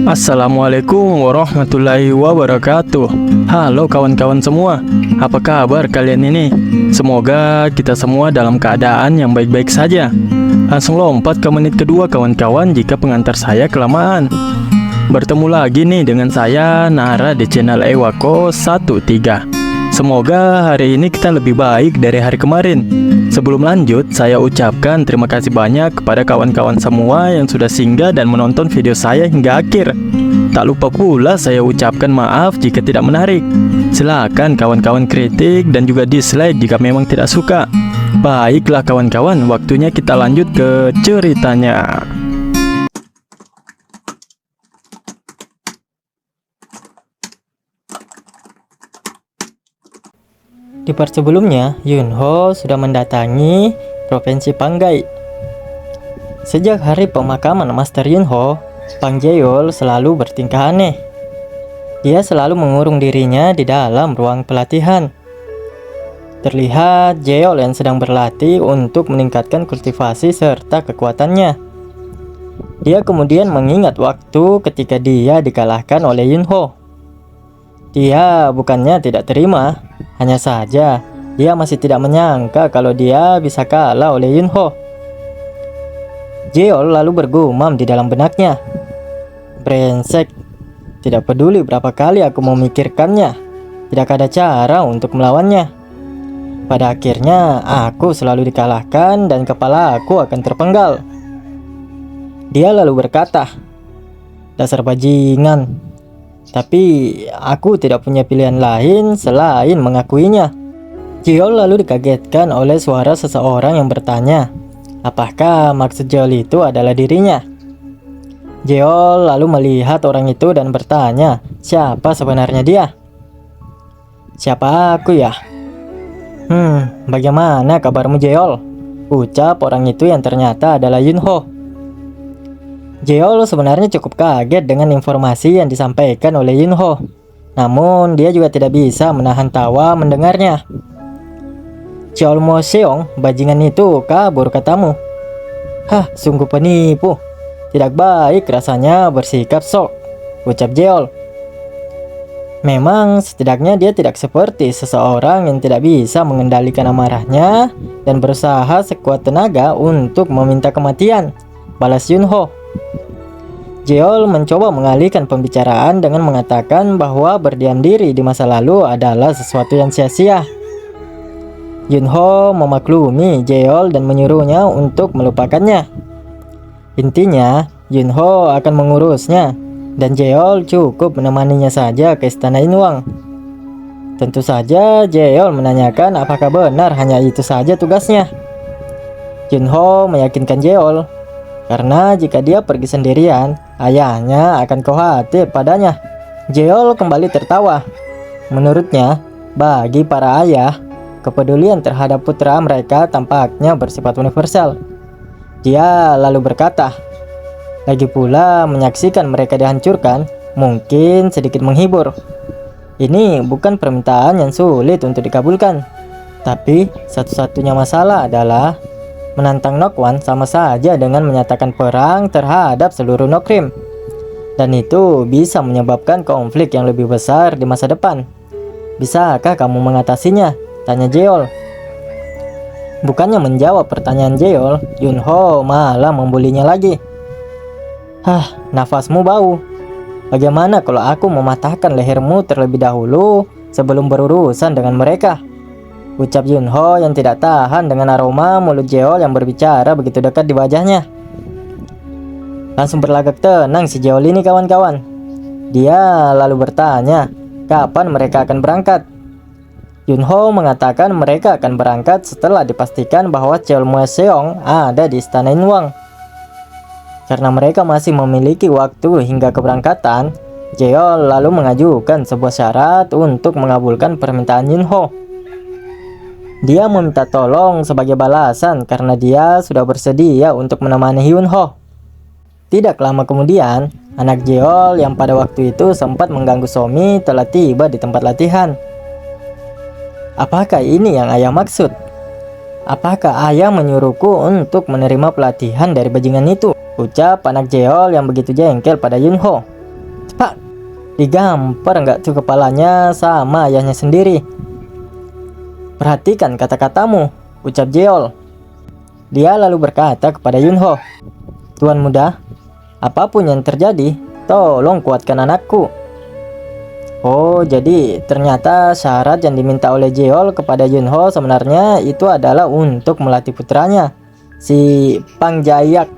Assalamualaikum warahmatullahi wabarakatuh. Halo kawan-kawan semua, apa kabar kalian ini? Semoga kita semua dalam keadaan yang baik-baik saja. Langsung lompat ke menit kedua kawan-kawan jika pengantar saya kelamaan. Bertemu lagi nih dengan saya Nara di channel Ewako 13. Semoga hari ini kita lebih baik dari hari kemarin. Sebelum lanjut, saya ucapkan terima kasih banyak kepada kawan-kawan semua yang sudah singgah dan menonton video saya hingga akhir. Tak lupa pula saya ucapkan maaf jika tidak menarik. Silakan kawan-kawan kritik dan juga dislike jika memang tidak suka. Baiklah kawan-kawan, waktunya kita lanjut ke ceritanya. Di part sebelumnya, Yunho sudah mendatangi Provinsi Panggai. Sejak hari pemakaman Master Yunho, Pang Jeol selalu bertingkah aneh. Dia selalu mengurung dirinya di dalam ruang pelatihan. Terlihat Jeol yang sedang berlatih untuk meningkatkan kultivasi serta kekuatannya. Dia kemudian mengingat waktu ketika dia dikalahkan oleh Yunho. Dia bukannya tidak terima, hanya saja dia masih tidak menyangka kalau dia bisa kalah oleh Yunho. Jeol lalu bergumam di dalam benaknya, "Brengsek, tidak peduli berapa kali aku memikirkannya, tidak ada cara untuk melawannya. Pada akhirnya aku selalu dikalahkan dan kepala aku akan terpenggal." Dia lalu berkata, "Dasar bajingan. Tapi aku tidak punya pilihan lain selain mengakuinya." Jeol lalu dikagetkan oleh suara seseorang yang bertanya, apakah maksud Jeol itu adalah dirinya. Jeol lalu melihat orang itu dan bertanya, siapa sebenarnya dia? "Siapa aku ya? Bagaimana kabarmu Jeol?" ucap orang itu yang ternyata adalah Yunho. Jeol sebenarnya cukup kaget dengan informasi yang disampaikan oleh Yunho. Namun dia juga tidak bisa menahan tawa mendengarnya. "Jeol Mo Seong, bajingan itu kabur katamu. Hah, sungguh penipu. Tidak baik rasanya bersikap sok," ucap Jeol. Memang setidaknya dia tidak seperti seseorang yang tidak bisa mengendalikan amarahnya dan berusaha sekuat tenaga untuk meminta kematian, balas Yunho. Jeol mencoba mengalihkan pembicaraan dengan mengatakan bahwa berdiam diri di masa lalu adalah sesuatu yang sia-sia. Yunho memaklumi Jeol dan menyuruhnya untuk melupakannya. Intinya, Yunho akan mengurusnya dan Jeol cukup menemaninya saja ke istana Inwang. Tentu saja Jeol menanyakan apakah benar hanya itu saja tugasnya. Yunho meyakinkan Jeol karena jika dia pergi sendirian, ayahnya akan khawatir padanya. Jeol kembali tertawa. Menurutnya, bagi para ayah, kepedulian terhadap putra mereka tampaknya bersifat universal. Dia lalu berkata, "Lagi pula menyaksikan mereka dihancurkan mungkin sedikit menghibur. Ini bukan permintaan yang sulit untuk dikabulkan. Tapi satu-satunya masalah adalah menantang Nokwan sama saja dengan menyatakan perang terhadap seluruh Nokrim. Dan itu bisa menyebabkan konflik yang lebih besar di masa depan. Bisakah kamu mengatasinya?" tanya Jeol. Bukannya menjawab pertanyaan Jeol, Yunho malah membulinya lagi. "Hah, nafasmu bau. Bagaimana kalau aku mematahkan lehermu terlebih dahulu sebelum berurusan dengan mereka?" ucap Yunho yang tidak tahan dengan aroma mulut Jeol yang berbicara begitu dekat di wajahnya. Langsung berlagak tenang si Jeol ini kawan-kawan. Dia lalu bertanya, kapan mereka akan berangkat? Yunho mengatakan mereka akan berangkat setelah dipastikan bahwa Jeol Mo Seong ada di istana Inwang. Karena mereka masih memiliki waktu hingga keberangkatan, Jeol lalu mengajukan sebuah syarat untuk mengabulkan permintaan Yunho. Dia meminta tolong sebagai balasan karena dia sudah bersedia untuk menemani Yunho. Tidak lama kemudian, anak Jeol yang pada waktu itu sempat mengganggu Somi telah tiba di tempat latihan. Apakah ini yang ayah maksud? Apakah ayah menyuruhku untuk menerima pelatihan dari bajingan itu? Ucap anak Jeol yang begitu jengkel pada Yunho. Cepat, digampar nggak tuh kepalanya sama ayahnya sendiri? Perhatikan kata-katamu, ucap Jeol. Dia lalu berkata kepada Yunho, Tuan muda, apapun yang terjadi, tolong kuatkan anakku. Oh, jadi ternyata syarat yang diminta oleh Jeol kepada Yunho sebenarnya itu adalah untuk melatih putranya, si Pangjayak.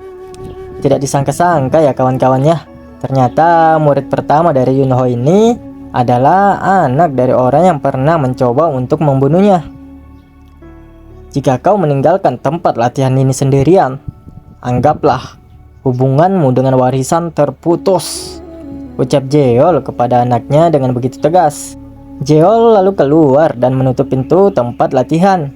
Tidak disangka-sangka ya kawan-kawannya, ternyata murid pertama dari Yunho ini adalah anak dari orang yang pernah mencoba untuk membunuhnya. Jika kau meninggalkan tempat latihan ini sendirian, anggaplah hubunganmu dengan warisan terputus, ucap Jeol kepada anaknya dengan begitu tegas. Jeol lalu keluar dan menutup pintu tempat latihan,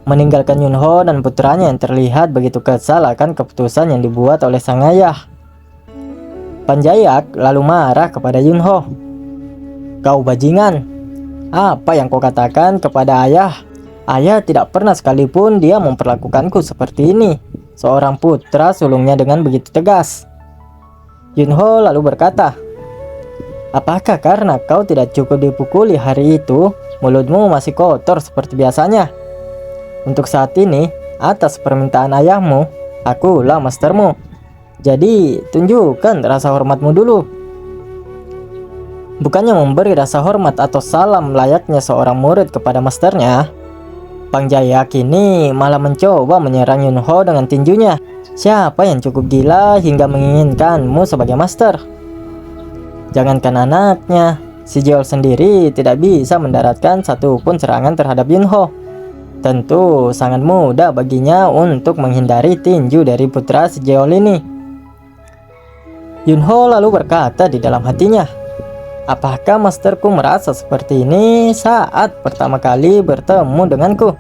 meninggalkan Yunho dan putranya yang terlihat begitu kesal akan keputusan yang dibuat oleh sang ayah. Panjayak lalu marah kepada Yunho. Kau bajingan, apa yang kau katakan kepada ayah? Ayah tidak pernah sekalipun dia memperlakukanku seperti ini. Seorang putra sulungnya dengan begitu tegas. Yunho lalu berkata, apakah karena kau tidak cukup dipukuli hari itu, mulutmu masih kotor seperti biasanya? Untuk saat ini, atas permintaan ayahmu, akulah mastermu. Jadi, tunjukkan rasa hormatmu dulu. Bukannya memberi rasa hormat atau salam layaknya seorang murid kepada masternya, Pangjayak ini malah mencoba menyerang Yunho dengan tinjunya. Siapa yang cukup gila hingga menginginkanmu sebagai master? Jangankan anaknya, si Jeol sendiri tidak bisa mendaratkan satupun serangan terhadap Yunho. Tentu sangat mudah baginya untuk menghindari tinju dari putra si Jeol ini. Yunho lalu berkata di dalam hatinya, apakah masterku merasa seperti ini saat pertama kali bertemu denganku?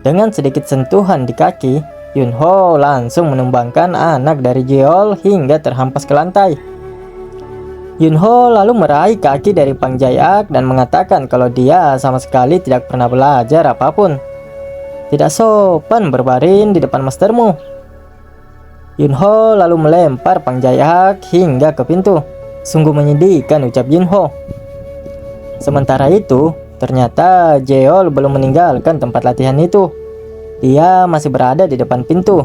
Dengan sedikit sentuhan di kaki, Yunho langsung menumbangkan anak dari Jeol hingga terhampas ke lantai. Yunho lalu meraih kaki dari Pangjayak dan mengatakan kalau dia sama sekali tidak pernah belajar apapun. Tidak sopan berbaring di depan mastermu. Yunho lalu melempar Pangjayak hingga ke pintu. Sungguh menyedihkan, ucap Yunho. Sementara itu, ternyata Jeol belum meninggalkan tempat latihan itu. Dia masih berada di depan pintu.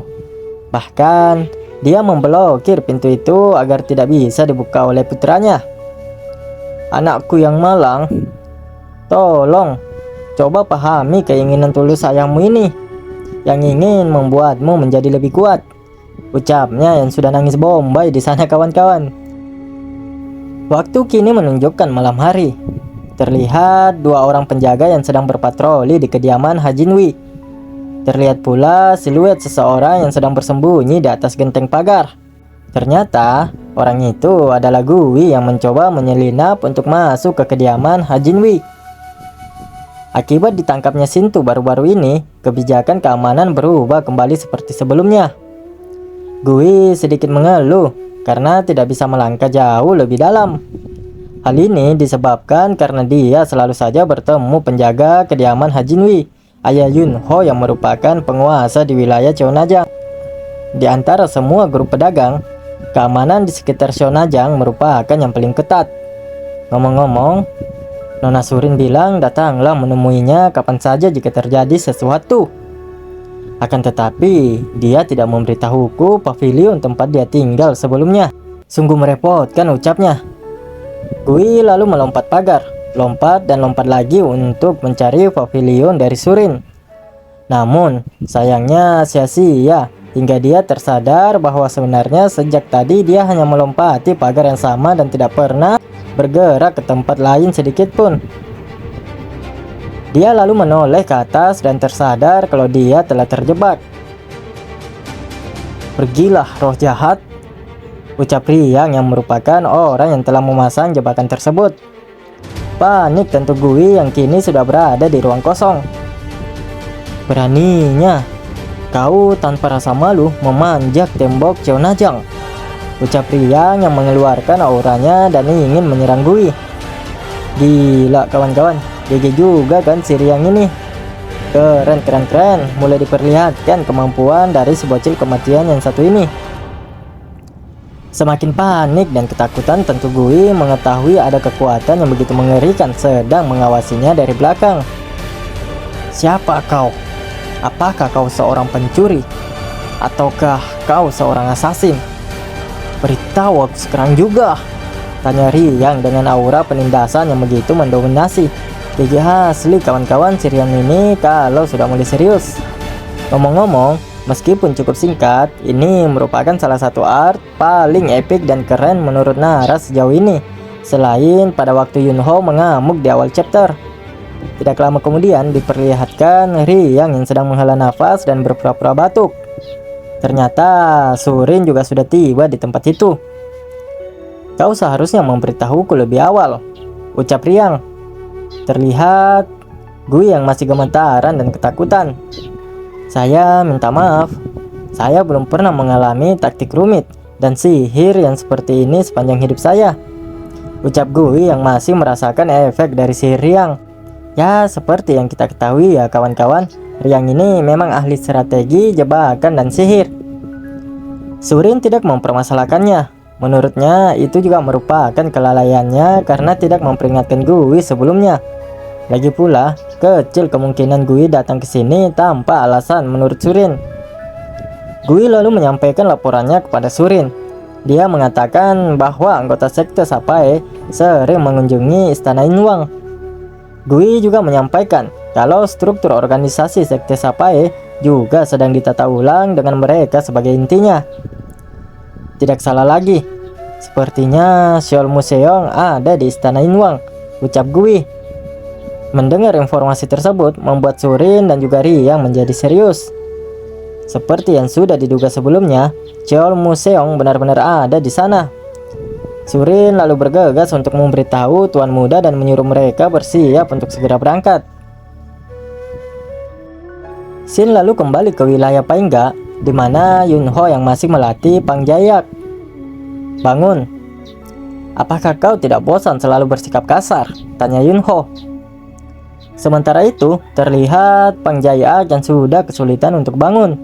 Bahkan, dia memblokir pintu itu agar tidak bisa dibuka oleh putranya. Anakku yang malang, tolong, coba pahami keinginan tulus ayahmu ini, yang ingin membuatmu menjadi lebih kuat, ucapnya yang sudah nangis bombay di sana kawan-kawan. Waktu kini menunjukkan malam hari. Terlihat dua orang penjaga yang sedang berpatroli di kediaman Hajinwi. Terlihat pula siluet seseorang yang sedang bersembunyi di atas genteng pagar. Ternyata orang itu adalah Gui yang mencoba menyelinap untuk masuk ke kediaman Hajinwi. Akibat ditangkapnya Sintu baru-baru ini, kebijakan keamanan berubah kembali seperti sebelumnya. Gui sedikit mengeluh karena tidak bisa melangkah jauh lebih dalam. Hal ini disebabkan karena dia selalu saja bertemu penjaga kediaman Hajinwi, ayah Yunho yang merupakan penguasa di wilayah Cheonajang. Di antara semua grup pedagang, keamanan di sekitar Cheonajang merupakan yang paling ketat. Ngomong-ngomong, Nona Surin bilang datanglah menemuinya kapan saja jika terjadi sesuatu. Akan tetapi, dia tidak memberitahuku pavilion tempat dia tinggal sebelumnya. Sungguh merepotkan, ucapnya. Gui lalu melompat pagar, lompat dan lompat lagi untuk mencari pavilion dari Surin. Namun, sayangnya sia-sia hingga dia tersadar bahwa sebenarnya sejak tadi dia hanya melompati pagar yang sama dan tidak pernah bergerak ke tempat lain sedikit pun. Dia lalu menoleh ke atas dan tersadar kalau dia telah terjebak. Pergilah roh jahat, ucap Riang yang merupakan orang yang telah memasang jebakan tersebut. Panik tentu Gui yang kini sudah berada di ruang kosong. Beraninya kau tanpa rasa malu memanjat tembok Cheonajang, ucap Riang yang mengeluarkan auranya dan ingin menyerang Gui. Gila kawan-kawan, GG juga kan si Riang ini. Keren. Mulai diperlihatkan kemampuan dari si bocil kematian yang satu ini. Semakin panik dan ketakutan tentu Gui mengetahui ada kekuatan yang begitu mengerikan sedang mengawasinya dari belakang. Siapa kau? Apakah kau seorang pencuri? Ataukah kau seorang assassin? Beritahu aku sekarang juga, tanya Riang dengan aura penindasan yang begitu mendominasi. GG asli kawan-kawan, si Riang ini kalau sudah mulai serius. Ngomong-ngomong, meskipun cukup singkat, ini merupakan salah satu art paling epik dan keren menurut Nara sejauh ini. Selain pada waktu Yunho mengamuk di awal chapter. Tidak lama kemudian diperlihatkan Riang yang sedang menghela nafas dan berpura-pura batuk. Ternyata Surin juga sudah tiba di tempat itu. Kau seharusnya memberitahuku lebih awal, ucap Riang. Terlihat Gui yang masih gemetaran dan ketakutan. Saya minta maaf, saya belum pernah mengalami taktik rumit dan sihir yang seperti ini sepanjang hidup saya, ucap Gui yang masih merasakan efek dari sihir Riang. Ya, seperti yang kita ketahui ya kawan-kawan, Riang ini memang ahli strategi, jebakan, dan sihir. Surin tidak mempermasalahkannya. Menurutnya itu juga merupakan kelalaiannya karena tidak memperingatkan Gui sebelumnya. Lagi pula, kecil kemungkinan Gui datang ke sini tanpa alasan menurut Surin. Gui lalu menyampaikan laporannya kepada Surin. Dia mengatakan bahwa anggota sekte Sapae sering mengunjungi istana Inwang. Gui juga menyampaikan kalau struktur organisasi sekte Sapae juga sedang ditata ulang dengan mereka sebagai intinya. Tidak salah lagi, sepertinya Seol Museong ada di istana Inwang, ucap Gui. Mendengar informasi tersebut membuat Surin dan juga Riang menjadi serius. Seperti yang sudah diduga sebelumnya, Seol Museong benar-benar ada di sana. Surin lalu bergegas untuk memberitahu Tuan Muda dan menyuruh mereka bersiap untuk segera berangkat. Shin lalu kembali ke wilayah Paingga, di mana Yunho yang masih melatih Pangjayak. Bangun. Apakah kau tidak bosan selalu bersikap kasar? Tanya Yunho. Sementara itu, terlihat Pangjayak yang sudah kesulitan untuk bangun.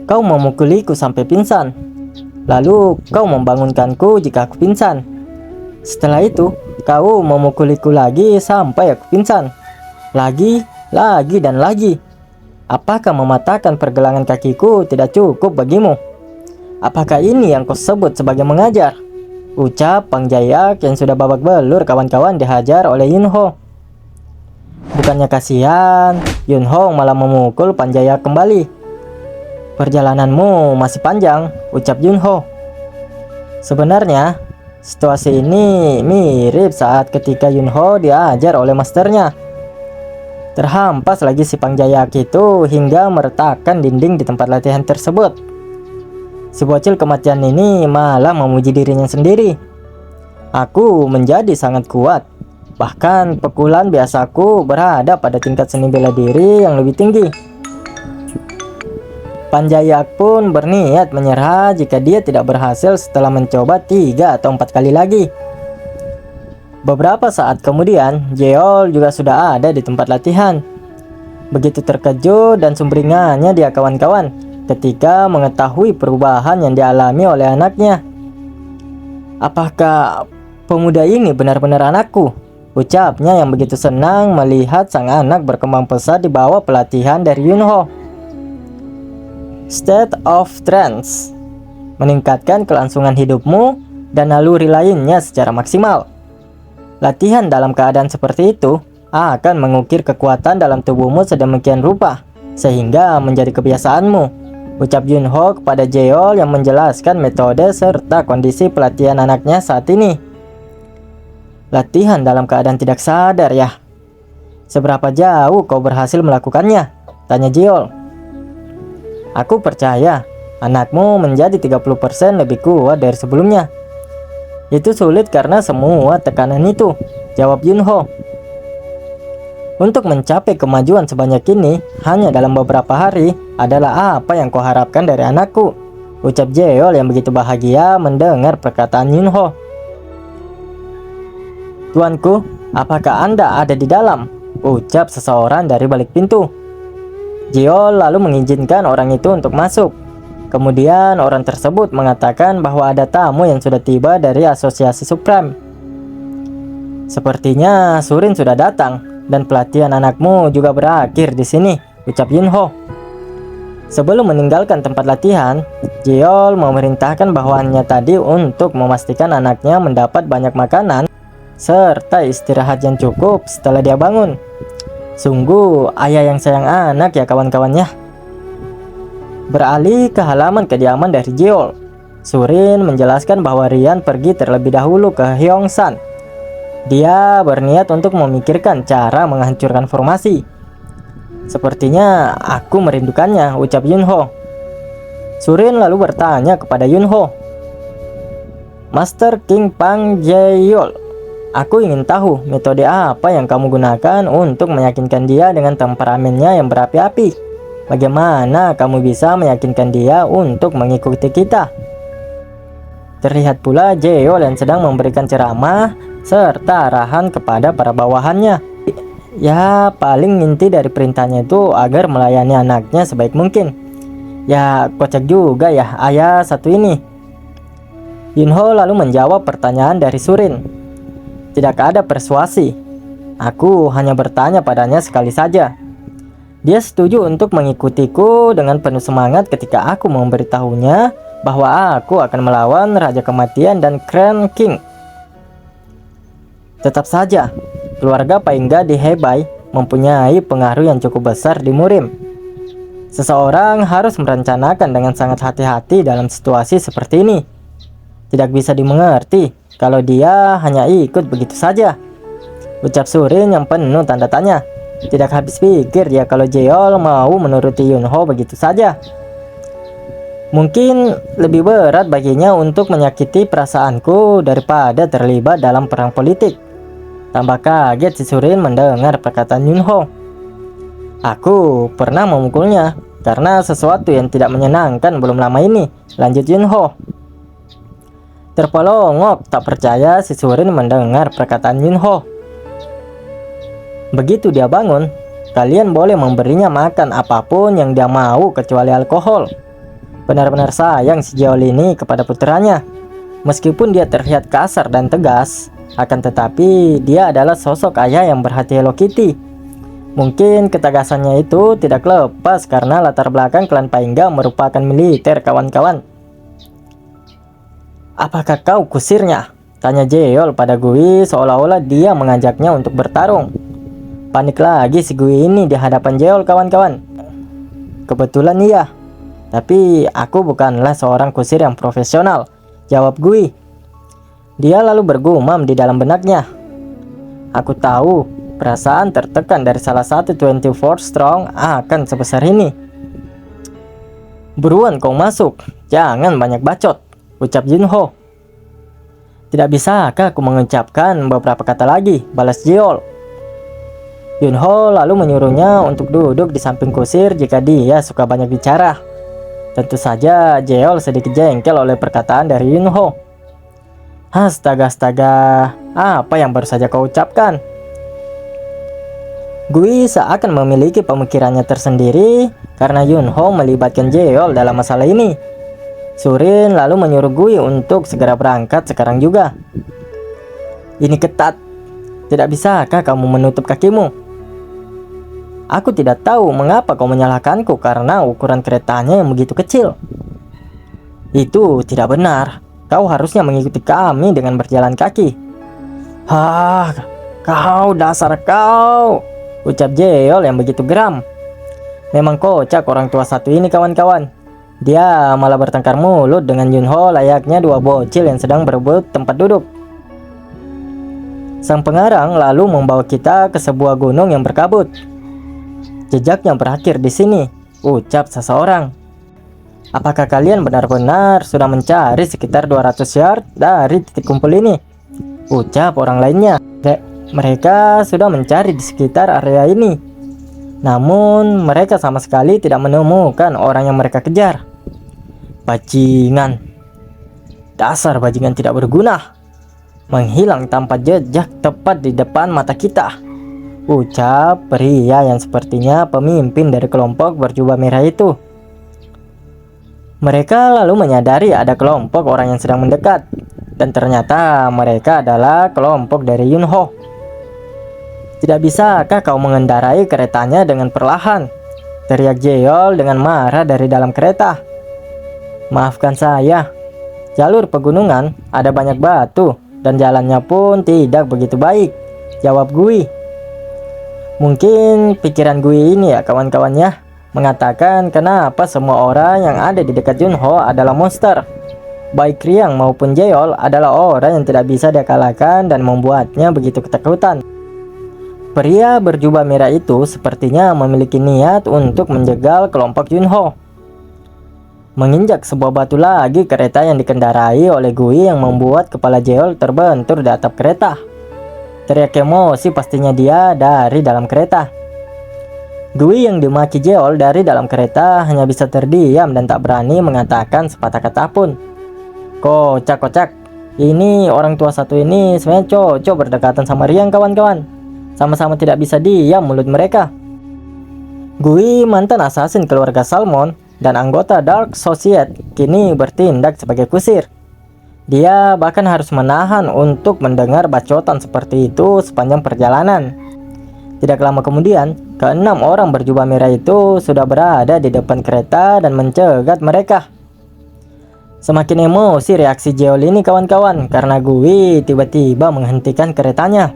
Kau memukuliku sampai pingsan. Lalu kau membangunkanku jika aku pingsan. Setelah itu, kau memukuliku lagi sampai aku pingsan. Lagi, dan lagi. Apakah mematahkan pergelangan kakiku tidak cukup bagimu? Apakah ini yang kau sebut sebagai mengajar? Ucap Pangjayak yang sudah babak belur kawan-kawan dihajar oleh Yunho. Bukannya kasihan, Yunho malah memukul Pangjayak kembali. Perjalananmu masih panjang, ucap Yunho. Sebenarnya, situasi ini mirip saat ketika Yunho diajar oleh masternya. Terhampas lagi si Pangjayak itu hingga meretakkan dinding di tempat latihan tersebut. Si bocil kematian ini malah memuji dirinya sendiri. Aku menjadi sangat kuat. Bahkan pukulan biasaku berada pada tingkat seni bela diri yang lebih tinggi. Pangjayak pun berniat menyerah jika dia tidak berhasil setelah mencoba 3 atau 4 kali lagi. Beberapa saat kemudian, Jeol juga sudah ada di tempat latihan. Begitu terkejut dan sumringahnya dia kawan-kawan ketika mengetahui perubahan yang dialami oleh anaknya. Apakah pemuda ini benar-benar anakku? Ucapnya yang begitu senang melihat sang anak berkembang pesat di bawah pelatihan dari Yunho. State of Trance, meningkatkan kelangsungan hidupmu dan naluri lainnya secara maksimal. Latihan dalam keadaan seperti itu akan mengukir kekuatan dalam tubuhmu sedemikian rupa sehingga menjadi kebiasaanmu, ucap Yunho kepada Jeol yang menjelaskan metode serta kondisi pelatihan anaknya saat ini. Latihan dalam keadaan tidak sadar ya? Seberapa jauh kau berhasil melakukannya? Tanya Jeol. Aku percaya anakmu menjadi 30% lebih kuat dari sebelumnya. Itu sulit karena semua tekanan itu, jawab Yunho. Untuk mencapai kemajuan sebanyak ini hanya dalam beberapa hari adalah apa yang kau harapkan dari anakku, ucap Jeol yang begitu bahagia mendengar perkataan Yunho. Tuanku, "Apakah Anda ada di dalam?" ucap seseorang dari balik pintu. Jeol lalu mengizinkan orang itu untuk masuk. Kemudian orang tersebut mengatakan bahwa ada tamu yang sudah tiba dari Asosiasi Supreme. "Sepertinya Surin sudah datang dan pelatihan anakmu juga berakhir di sini," ucap Yunho. Sebelum meninggalkan tempat latihan, Jeol memerintahkan bawahannya tadi untuk memastikan anaknya mendapat banyak makanan serta istirahat yang cukup setelah dia bangun. Sungguh ayah yang sayang anak ya kawan-kawannya. Beralih ke halaman kediaman dari Jeol, Surin menjelaskan bahwa Rian pergi terlebih dahulu ke Hyeongsan. Dia berniat untuk memikirkan cara menghancurkan formasi. "Sepertinya aku merindukannya," ucap Yunho. Surin lalu bertanya kepada Yunho, "Master King Pang Jaeol, aku ingin tahu metode apa yang kamu gunakan untuk meyakinkan dia dengan temperamennya yang berapi-api. Bagaimana kamu bisa meyakinkan dia untuk mengikuti kita?" Terlihat pula Jaeol yang sedang memberikan ceramah serta arahan kepada para bawahannya. Ya, paling inti dari perintahnya itu agar melayani anaknya sebaik mungkin. Ya, kocak juga ya ayah satu ini. Yunho lalu menjawab pertanyaan dari Surin. "Tidak ada persuasi. Aku hanya bertanya padanya sekali saja. Dia setuju untuk mengikutiku dengan penuh semangat ketika aku memberitahunya bahwa aku akan melawan Raja Kematian dan Grand King. Tetap saja, keluarga Paingga di Hebei mempunyai pengaruh yang cukup besar di Murim. Seseorang harus merencanakan dengan sangat hati-hati dalam situasi seperti ini. Tidak bisa dimengerti kalau dia hanya ikut begitu saja," ucap Surin yang penuh tanda tanya. Tidak habis pikir dia kalau Jeol mau menuruti Yunho begitu saja. Mungkin lebih berat baginya untuk menyakiti perasaanku daripada terlibat dalam perang politik. Tambah kaget si Surin mendengar perkataan Yunho. "Aku pernah memukulnya karena sesuatu yang tidak menyenangkan belum lama ini," lanjut Yunho. Terpelongok tak percaya si Surin mendengar perkataan Yunho. "Begitu dia bangun, kalian boleh memberinya makan apapun yang dia mau kecuali alkohol." Benar-benar sayang si Jeol ini kepada putranya. Meskipun dia terlihat kasar dan tegas, akan tetapi dia adalah sosok ayah yang berhati Hello Kitty. Mungkin ketegasannya itu tidak lepas karena latar belakang klan Paingga merupakan militer kawan-kawan. "Apakah kau kusirnya?" tanya Jeol pada Gui seolah-olah dia mengajaknya untuk bertarung. Panik lagi si Gui ini di hadapan Jeol kawan-kawan. "Kebetulan iya, tapi aku bukanlah seorang kusir yang profesional," jawab Gui. Dia lalu bergumam di dalam benaknya, "Aku tahu perasaan tertekan dari salah satu 24 strong akan sebesar ini." "Buruan kau masuk, jangan banyak bacot," ucap Yunho. "Tidak bisakah aku mengucapkan beberapa kata lagi?" balas Jeol. Yunho lalu menyuruhnya untuk duduk di samping kusir jika dia suka banyak bicara. Tentu saja Jeol sedikit jengkel oleh perkataan dari Yunho. "Astaga, apa yang baru saja kau ucapkan?" Gui seakan memiliki pemikirannya tersendiri karena Yunho melibatkan Jeol dalam masalah ini. Surin lalu menyuruh Gui untuk segera berangkat sekarang juga. "Ini ketat. Tidak bisakah kamu menutup kakimu? Aku tidak tahu mengapa kau menyalahkanku karena ukuran keretanya yang begitu kecil. Itu tidak benar. Kau harusnya mengikuti kami dengan berjalan kaki." "Hah, kau dasar kau," ucap Jeol yang begitu geram. Memang kocak orang tua satu ini kawan-kawan. Dia malah bertengkar mulut dengan Yunho layaknya dua bocil yang sedang berebut tempat duduk. Sang pengarang lalu membawa kita ke sebuah gunung yang berkabut. "Jejaknya berakhir di sini," ucap seseorang. "Apakah kalian benar-benar sudah mencari sekitar 200 yard dari titik kumpul ini?" ucap orang lainnya. Mereka sudah mencari di sekitar area ini, namun mereka sama sekali tidak menemukan orang yang mereka kejar. "Bajingan, dasar bajingan tidak berguna," menghilang tanpa jejak tepat di depan mata kita, ucap pria yang sepertinya pemimpin dari kelompok berjubah merah itu. Mereka lalu menyadari ada kelompok orang yang sedang mendekat, dan ternyata mereka adalah kelompok dari Yunho. Tidak bisakah kau mengendarai keretanya dengan perlahan? Teriak Jeol dengan marah dari dalam kereta. Maafkan saya, jalur pegunungan ada banyak batu dan jalannya pun tidak begitu baik, jawab Gui. Mungkin pikiran Gui ini ya kawan-kawannya, mengatakan kenapa semua orang yang ada di dekat Yunho adalah monster. Baik Riang maupun Jeol adalah orang yang tidak bisa dia kalahkan dan membuatnya begitu ketakutan. Pria berjubah merah itu sepertinya memiliki niat untuk menjegal kelompok Yunho. Menginjak sebuah batu lagi kereta yang dikendarai oleh Gui yang membuat kepala Jeol terbentur di atap kereta. Teriak emosi pastinya dia dari dalam kereta. Gui yang dimaki Jeol dari dalam kereta hanya bisa terdiam dan tak berani mengatakan sepatah kata pun. Kocak-kocak, ini orang tua satu ini sebenarnya cocok berdekatan sama Riang kawan-kawan. Sama-sama tidak bisa diam mulut mereka. Gui, mantan assassin keluarga Salmon dan anggota Dark Society, kini bertindak sebagai kusir. Dia bahkan harus menahan untuk mendengar bacotan seperti itu sepanjang perjalanan. Tidak lama kemudian, keenam orang berjubah merah itu sudah berada di depan kereta dan mencegat mereka. Semakin emosi reaksi Jeol ini kawan-kawan, karena Gui tiba-tiba menghentikan keretanya.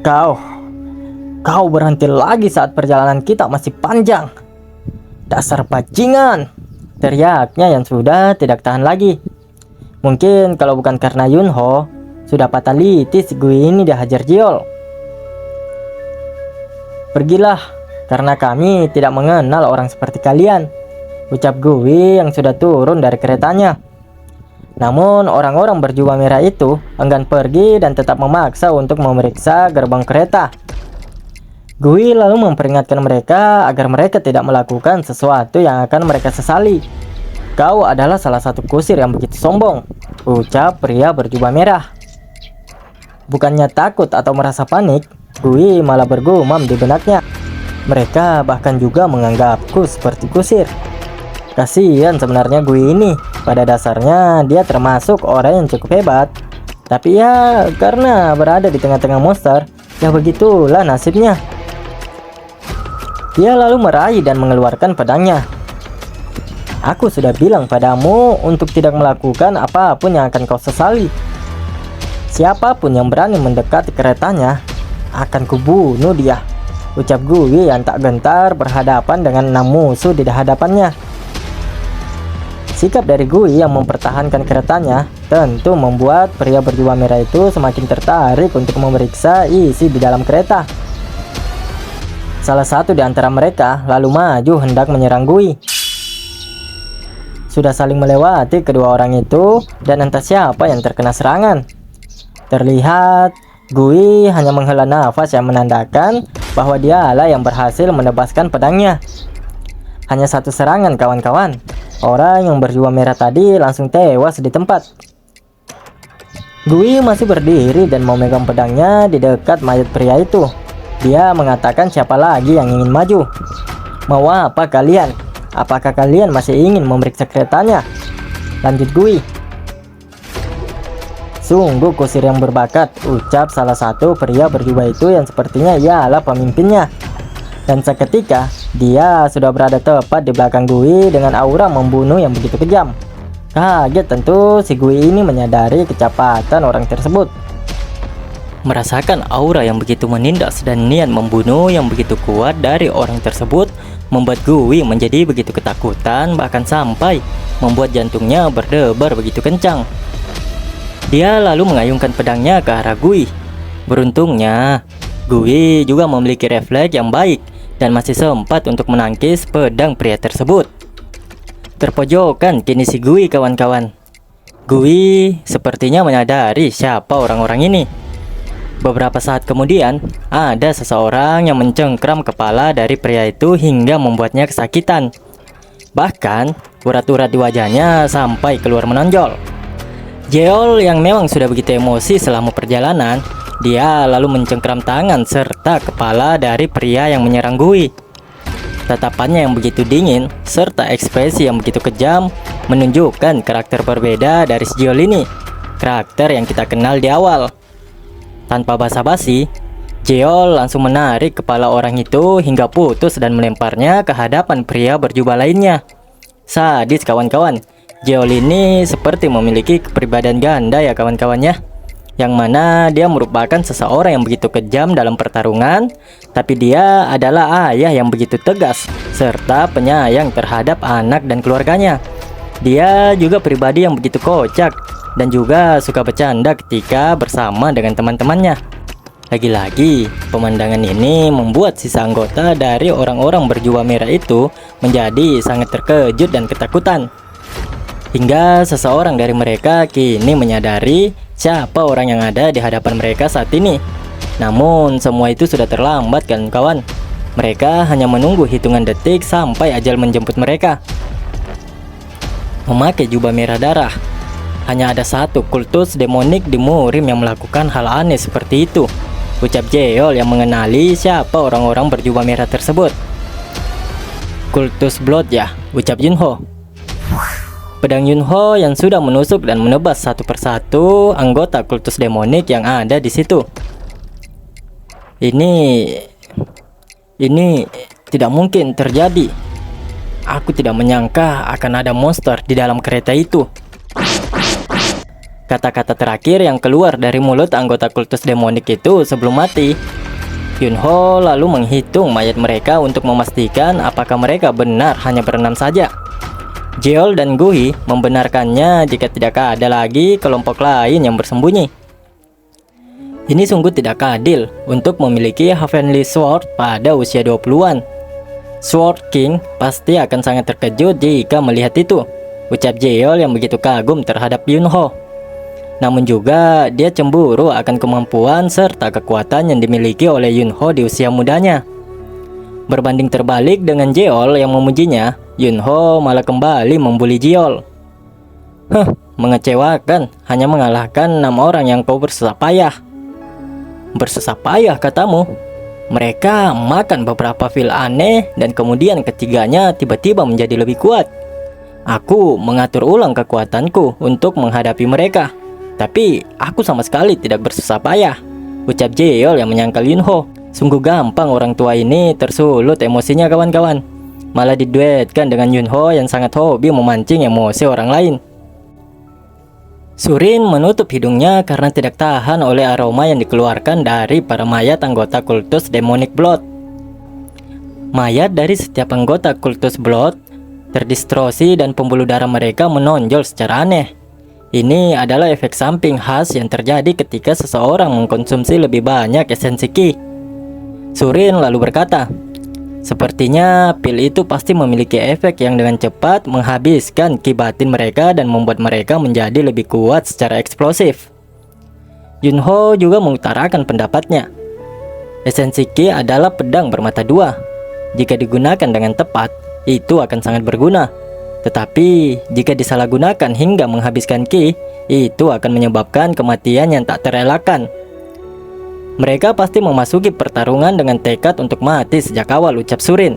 Kau berhenti lagi saat perjalanan kita masih panjang. Dasar bajingan, teriaknya yang sudah tidak tahan lagi. Mungkin kalau bukan karena Yunho, sudah fatalitas Gui ini dihajar Jeol. Pergilah, karena kami tidak mengenal orang seperti kalian, ucap Gui yang sudah turun dari keretanya. Namun orang-orang berjubah merah itu enggan pergi dan tetap memaksa untuk memeriksa gerbang kereta. Gui lalu memperingatkan mereka agar mereka tidak melakukan sesuatu yang akan mereka sesali. Kau adalah salah satu kusir yang begitu sombong, ucap pria berjubah merah. Bukannya takut atau merasa panik, Gui malah bergumam di benaknya. Mereka bahkan juga menganggapku seperti kusir. Kasihan sebenarnya Gui ini. Pada dasarnya dia termasuk orang yang cukup hebat. Tapi ya karena berada di tengah-tengah monster, ya begitulah nasibnya. Dia lalu meraih dan mengeluarkan pedangnya. Aku sudah bilang padamu untuk tidak melakukan apapun yang akan kau sesali. Siapapun yang berani mendekati keretanya, akan kubunuh dia, ucap Gui yang tak gentar berhadapan dengan 6 musuh di hadapannya. Sikap dari Gui yang mempertahankan keretanya tentu membuat pria berjubah merah itu semakin tertarik untuk memeriksa isi di dalam kereta. Salah satu di antara mereka lalu maju hendak menyerang Gui. Sudah saling melewati kedua orang itu dan entah siapa yang terkena serangan. Terlihat Gui hanya menghela nafas yang menandakan bahwa dialah yang berhasil menebaskan pedangnya. Hanya satu serangan kawan-kawan. Orang yang berjubah merah tadi langsung tewas di tempat. Gui masih berdiri dan memegang pedangnya di dekat mayat pria itu. Dia mengatakan siapa lagi yang ingin maju. Mau apa kalian? Apakah kalian masih ingin memeriksa keretanya? Lanjut Gui. Sungguh kusir yang berbakat, ucap salah satu pria berjubah itu yang sepertinya ialah pemimpinnya. Dan seketika dia sudah berada tepat di belakang Gui dengan aura membunuh yang begitu kejam. Kaget tentu si Gui ini menyadari kecepatan orang tersebut. Merasakan aura yang begitu menindas dan niat membunuh yang begitu kuat dari orang tersebut membuat Gui menjadi begitu ketakutan, bahkan sampai membuat jantungnya berdebar begitu kencang. Dia lalu mengayunkan pedangnya ke arah Gui. Beruntungnya Gui juga memiliki refleks yang baik dan masih sempat untuk menangkis pedang pria tersebut. Terpojokan kini si Gui kawan-kawan. Gui sepertinya menyadari siapa orang-orang ini. Beberapa saat kemudian, ada seseorang yang mencengkram kepala dari pria itu hingga membuatnya kesakitan. Bahkan, urat-urat di wajahnya sampai keluar menonjol. Jeol yang memang sudah begitu emosi selama perjalanan, dia lalu mencengkeram tangan serta kepala dari pria yang menyerang Gui. Tatapannya yang begitu dingin serta ekspresi yang begitu kejam menunjukkan karakter berbeda dari si Jeol ini, karakter yang kita kenal di awal. Tanpa basa-basi, Jeol langsung menarik kepala orang itu hingga putus dan melemparnya ke hadapan pria berjubah lainnya. Sadis kawan-kawan. Jeol ini seperti memiliki kepribadian ganda ya kawan-kawannya, yang mana dia merupakan seseorang yang begitu kejam dalam pertarungan, tapi dia adalah ayah yang begitu tegas serta penyayang terhadap anak dan keluarganya. Dia juga pribadi yang begitu kocak dan juga suka bercanda ketika bersama dengan teman-temannya. Lagi-lagi, pemandangan ini membuat sisa anggota dari orang-orang berjubah merah itu menjadi sangat terkejut dan ketakutan. Hingga seseorang dari mereka kini menyadari siapa orang yang ada di hadapan mereka saat ini. Namun semua itu sudah terlambat kan kawan. Mereka hanya menunggu hitungan detik sampai ajal menjemput mereka. Memakai jubah merah darah. Hanya ada satu kultus demonik di Murim yang melakukan hal aneh seperti itu, ucap Jeol yang mengenali siapa orang-orang berjubah merah tersebut. Kultus Blood ya, ucap Yunho. Pedang Yunho yang sudah menusuk dan menebas satu persatu anggota kultus demonik yang ada di situ. Ini tidak mungkin terjadi. Aku tidak menyangka akan ada monster di dalam kereta itu. Kata-kata terakhir yang keluar dari mulut anggota kultus demonik itu sebelum mati. Yunho lalu menghitung mayat mereka untuk memastikan apakah mereka benar hanya berenam saja. Jeol dan Gui membenarkannya jika tidak ada lagi kelompok lain yang bersembunyi. Ini sungguh tidak adil untuk memiliki Heavenly Sword pada usia 20-an. Sword King pasti akan sangat terkejut jika melihat itu, ucap Jeol yang begitu kagum terhadap Yunho. Namun juga dia cemburu akan kemampuan serta kekuatan yang dimiliki oleh Yunho di usia mudanya. Berbanding terbalik dengan Jeol yang memujinya, Yunho malah kembali membuli Jeol. Mengecewakan, hanya mengalahkan 6 orang yang kau bersusah payah. Bersusah payah katamu? Mereka makan beberapa pil aneh dan kemudian ketiganya tiba-tiba menjadi lebih kuat. Aku mengatur ulang kekuatanku untuk menghadapi mereka, tapi aku sama sekali tidak bersusah payah, ucap Jeol yang menyangkal Yunho. Sungguh gampang orang tua ini tersulut emosinya kawan-kawan. Malah diduetkan dengan Yunho yang sangat hobi memancing emosi orang lain. Surin menutup hidungnya karena tidak tahan oleh aroma yang dikeluarkan dari para mayat anggota kultus Demonic Blood. Mayat dari setiap anggota kultus Blood terdistorsi dan pembuluh darah mereka menonjol secara aneh. Ini adalah efek samping khas yang terjadi ketika seseorang mengkonsumsi lebih banyak esensi Ki. Surin lalu berkata, sepertinya pil itu pasti memiliki efek yang dengan cepat menghabiskan ki batin mereka dan membuat mereka menjadi lebih kuat secara eksplosif. Yunho juga mengutarakan pendapatnya. Esensi ki adalah pedang bermata dua. Jika digunakan dengan tepat, itu akan sangat berguna. Tetapi jika disalahgunakan hingga menghabiskan ki, itu akan menyebabkan kematian yang tak terelakkan. Mereka pasti memasuki pertarungan dengan tekad untuk mati sejak awal, ucap Surin.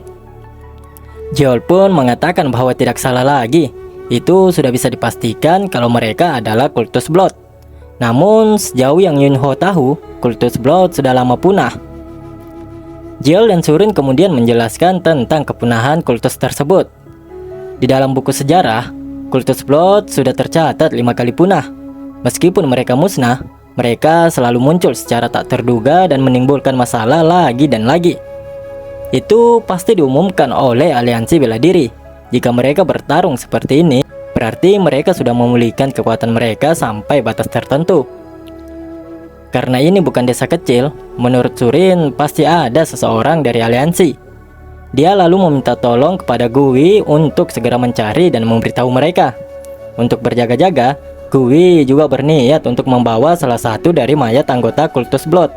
Jeol pun mengatakan bahwa tidak salah lagi. Itu sudah bisa dipastikan kalau mereka adalah kultus Blood. Namun sejauh yang Yunho tahu, kultus Blood sudah lama punah. Jeol dan Surin kemudian menjelaskan tentang kepunahan kultus tersebut. Di dalam buku sejarah, kultus Blood sudah tercatat 5 kali punah. Meskipun mereka musnah, mereka selalu muncul secara tak terduga dan menimbulkan masalah lagi dan lagi. Itu pasti diumumkan oleh aliansi bela diri. Jika mereka bertarung seperti ini, berarti mereka sudah memulihkan kekuatan mereka sampai batas tertentu. Karena ini bukan desa kecil, menurut Surin pasti ada seseorang dari aliansi. Dia lalu meminta tolong kepada Gui untuk segera mencari dan memberitahu mereka. Untuk berjaga-jaga, Gui juga berniat untuk membawa salah satu dari mayat anggota kultus Blood.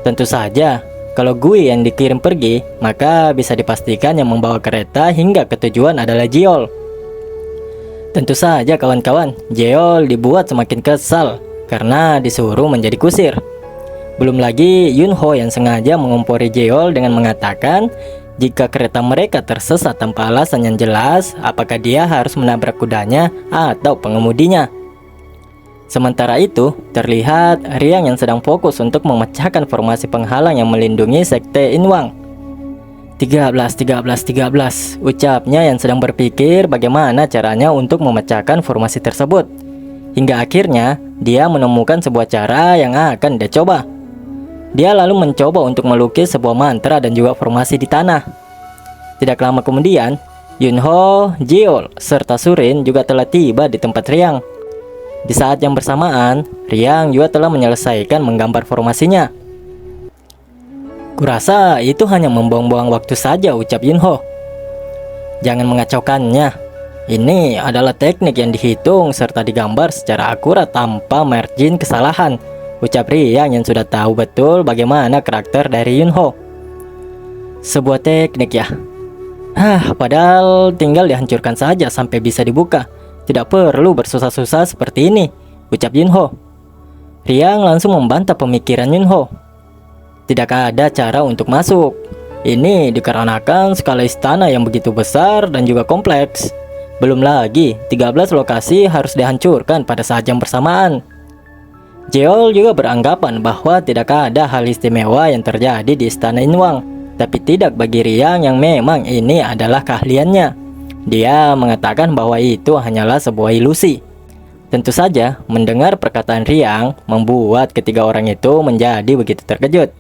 Tentu saja, kalau Gui yang dikirim pergi, maka bisa dipastikan yang membawa kereta hingga ke tujuan adalah Jeol. Tentu saja kawan-kawan, Jeol dibuat semakin kesal karena disuruh menjadi kusir. Belum lagi Yunho yang sengaja mengompori Jeol dengan mengatakan jika kereta mereka tersesat tanpa alasan yang jelas, apakah dia harus menabrak kudanya atau pengemudinya. Sementara itu, terlihat Riang yang sedang fokus untuk memecahkan formasi penghalang yang melindungi Sekte Inwang. 13, 13, 13, ucapnya yang sedang berpikir bagaimana caranya untuk memecahkan formasi tersebut. Hingga akhirnya, dia menemukan sebuah cara yang akan dia coba. Dia lalu mencoba untuk melukis sebuah mantra dan juga formasi di tanah. Tidak lama kemudian, Yunho, Jeol, serta Surin juga telah tiba di tempat Riang. Di saat yang bersamaan, Riang juga telah menyelesaikan menggambar formasinya. Kurasa itu hanya membuang-buang waktu saja, ucap Yunho. Jangan mengacaukannya. Ini adalah teknik yang dihitung serta digambar secara akurat tanpa margin kesalahan, ucap Riang yang sudah tahu betul bagaimana karakter dari Yunho. Sebuah teknik ya. Padahal tinggal dihancurkan saja sampai bisa dibuka. Tidak perlu bersusah-susah seperti ini, ucap Yunho. Riang langsung membantah pemikiran Yunho. Tidak ada cara untuk masuk. Ini dikarenakan skala istana yang begitu besar dan juga kompleks. Belum lagi 13 lokasi harus dihancurkan pada saat yang bersamaan. Jeol juga beranggapan bahwa tidak ada hal istimewa yang terjadi di istana Inwang, tapi tidak bagi Riang yang memang ini adalah keahliannya. Dia mengatakan bahwa itu hanyalah sebuah ilusi. Tentu saja, mendengar perkataan Riang membuat ketiga orang itu menjadi begitu terkejut.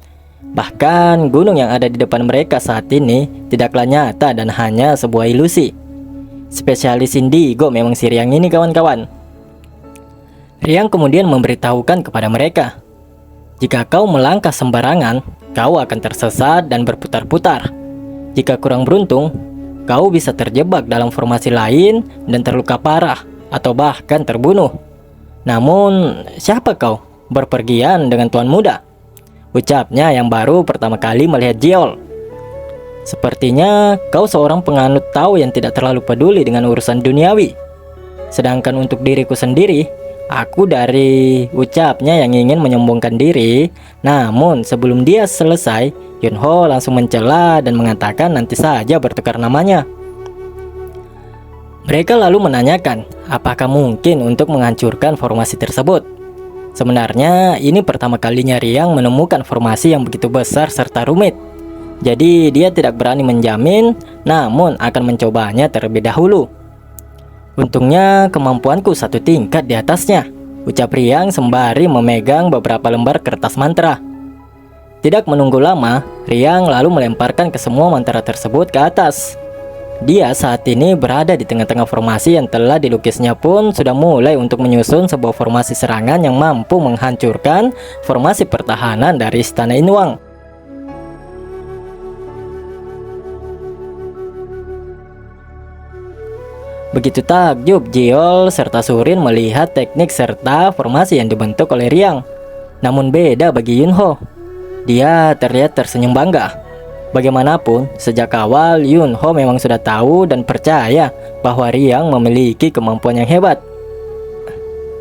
Bahkan gunung yang ada di depan mereka saat ini tidaklah nyata dan hanya sebuah ilusi. Spesialis indigo memang si Riang ini kawan-kawan. Riang kemudian memberitahukan kepada mereka, jika kau melangkah sembarangan, kau akan tersesat dan berputar-putar. Jika kurang beruntung, kau bisa terjebak dalam formasi lain dan terluka parah atau bahkan terbunuh. Namun, siapa kau? Berpergian dengan tuan muda, ucapnya yang baru pertama kali melihat Jeol. Sepertinya kau seorang penganut Tao yang tidak terlalu peduli dengan urusan duniawi. Sedangkan untuk diriku sendiri, aku dari, ucapnya yang ingin menyombongkan diri. Namun sebelum dia selesai, Yunho langsung mencela dan mengatakan nanti saja bertukar namanya. Mereka lalu menanyakan apakah mungkin untuk menghancurkan formasi tersebut. Sebenarnya ini pertama kalinya Riang menemukan formasi yang begitu besar serta rumit. Jadi dia tidak berani menjamin, namun akan mencobanya terlebih dahulu. Untungnya kemampuanku satu tingkat di atasnya, ucap Riang sembari memegang beberapa lembar kertas mantra. Tidak menunggu lama, Riang lalu melemparkan ke semua mantra tersebut ke atas. Dia saat ini berada di tengah-tengah formasi yang telah dilukisnya pun sudah mulai untuk menyusun sebuah formasi serangan yang mampu menghancurkan formasi pertahanan dari istana Inwang. Begitu takjub Jeol serta Surin melihat teknik serta formasi yang dibentuk oleh Riang. Namun beda bagi Yunho. Dia terlihat tersenyum bangga. Bagaimanapun, sejak awal Yunho memang sudah tahu dan percaya bahwa Riang memiliki kemampuan yang hebat.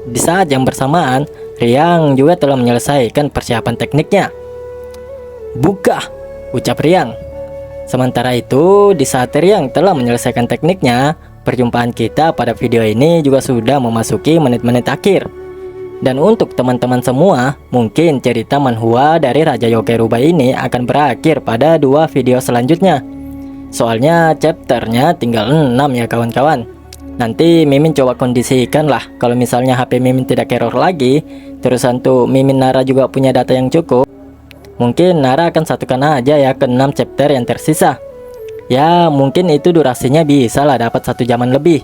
Di saat yang bersamaan, Riang juga telah menyelesaikan persiapan tekniknya. Buka, ucap Riang. Sementara itu, di saat Riang telah menyelesaikan tekniknya, perjumpaan kita pada video ini juga sudah memasuki menit-menit akhir. Dan untuk teman-teman semua, mungkin cerita manhwa dari Raja Yokeruba ini akan berakhir pada 2 video selanjutnya. Soalnya chapternya tinggal 6 ya kawan-kawan. Nanti Mimin coba kondisikan lah, kalau misalnya HP Mimin tidak error lagi, terus untuk Mimin Nara juga punya data yang cukup, mungkin Nara akan satukan aja ya ke 6 chapter yang tersisa. Ya mungkin itu durasinya bisa lah dapat 1 jaman lebih.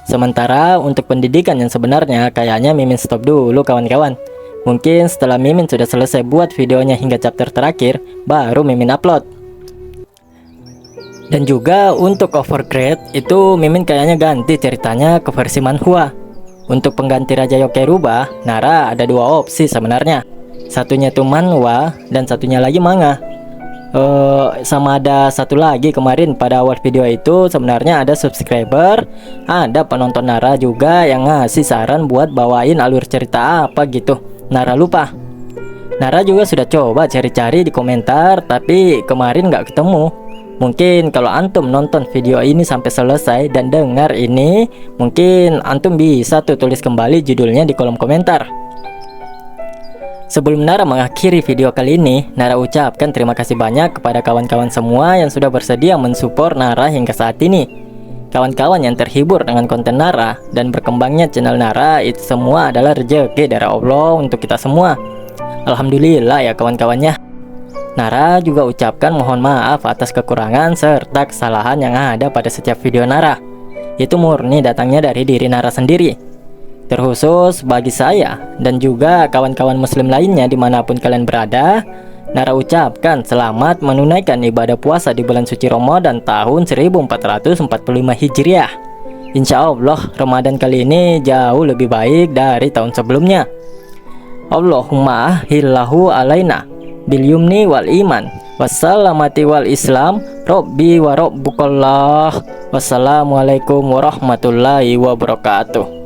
Sementara untuk pendidikan yang sebenarnya kayaknya Mimin stop dulu kawan-kawan. Mungkin setelah Mimin sudah selesai buat videonya hingga chapter terakhir, baru Mimin upload. Dan juga untuk Overgrade itu Mimin kayaknya ganti ceritanya ke versi manhwa. Untuk pengganti Raja Yokeruba, Nara ada 2 opsi sebenarnya. Satunya itu manhwa dan satunya lagi manga. Sama ada satu lagi, kemarin pada awal video itu sebenarnya ada subscriber, ada penonton Nara juga yang ngasih saran buat bawain alur cerita apa gitu. Nara lupa. Nara juga sudah coba cari-cari di komentar, tapi kemarin nggak ketemu. Mungkin kalau antum nonton video ini sampai selesai dan dengar ini, mungkin antum bisa tuh tulis kembali judulnya di kolom komentar. Sebelum Nara mengakhiri video kali ini, Nara ucapkan terima kasih banyak kepada kawan-kawan semua yang sudah bersedia mensupport Nara hingga saat ini. Kawan-kawan yang terhibur dengan konten Nara dan berkembangnya channel Nara, itu semua adalah rezeki dari Allah untuk kita semua. Alhamdulillah ya kawan-kawannya. Nara juga ucapkan mohon maaf atas kekurangan serta kesalahan yang ada pada setiap video Nara. Itu murni datangnya dari diri Nara sendiri. Terkhusus bagi saya dan juga kawan-kawan muslim lainnya dimanapun kalian berada, Nara ucapkan selamat menunaikan ibadah puasa di bulan suci Ramadan tahun 1445 Hijriah. Insya Allah Ramadan kali ini jauh lebih baik dari tahun sebelumnya. Allahumma ahillahu alaina bil yumni wal iman wassalamati wal islam Rabbi wa rabbukallah. Wassalamualaikum warahmatullahi wabarakatuh.